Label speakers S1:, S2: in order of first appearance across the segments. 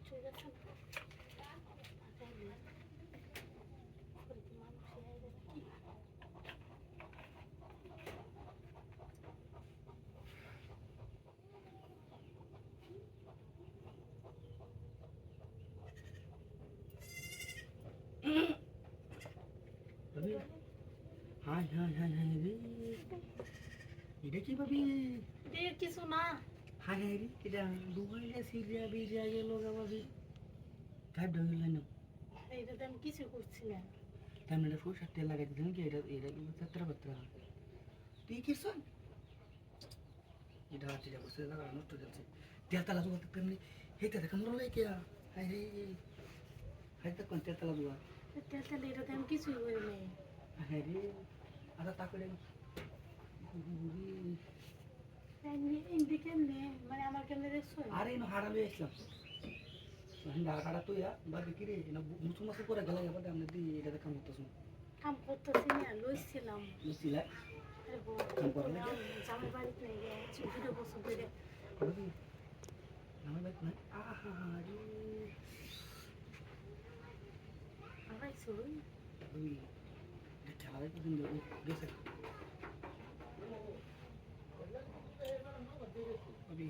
S1: ঠিক আছে না তাইলে করে কি মানুষ আইবে নাকি
S2: হাই হাই হাই হাই রে এটা কি ভাবি
S1: বিয়ের কিছু না
S2: হাই হাই রে এটা দুবাইলে সিরিয়া বিরিয়া গেল গা ভাবি কাট ধরল না
S1: এইটাতে আমি কিছু করছি না
S2: তার মানে ফুল শার্ট লাগাই দিলেন কি এটা এটা কি ছাত্র পত্র তুই কি শুন এটা হচ্ছে যা বসে লাগা নষ্ট যাচ্ছে তেলতলা জোগাতে কেমনি হেতে দেখা মরো লাই কে হাই রে হাই তা কোন তেলতলা জোগা
S1: তাহলে এটাতে আমি কিছুই করি নাই
S2: হাই রে আদা তাকড়ে
S1: ইন্দি কেমনে মানে আমার কেমনে দেখছো
S2: আরে নো হারা লই আসলাম হিন্দা কাটা তুই বাকি কি রে না মুসু মাসু করে গেলে এবার আমরা দি এটা কাম করতেছ
S1: কাম করতেছি না লইছিলাম
S2: বুঝছিলা
S1: আরে বউ
S2: কাম করা লাগে
S1: জামা বাড়িতে নাই গে দুটো বছর ধরে
S2: বুঝি আমার বাইক না আহা রে
S1: আমার শুন
S2: ওই এটা খেলা দেখতে দিন গেছে ওই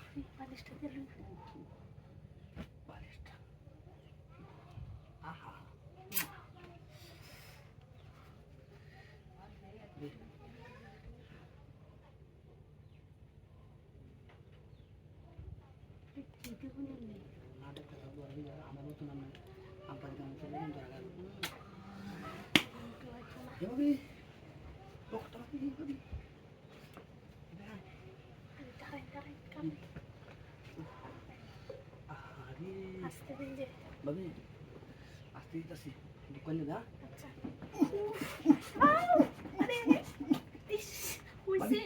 S2: ওই
S1: বালিশটা দিলেন
S2: বালিশটা আহা আমার মতন আমি আমার গান চলে কিন্তু আগার এভাবে পকটা কি করি আরে
S1: আস্তে দিন যে
S2: বাবে আস্তে দিতেছি দোকানে দা
S1: আচ্ছা আরে ইস হইছে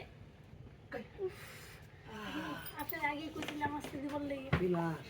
S1: আপনার আগে কইছিলাম আস্তে দি বললে
S2: বিলাস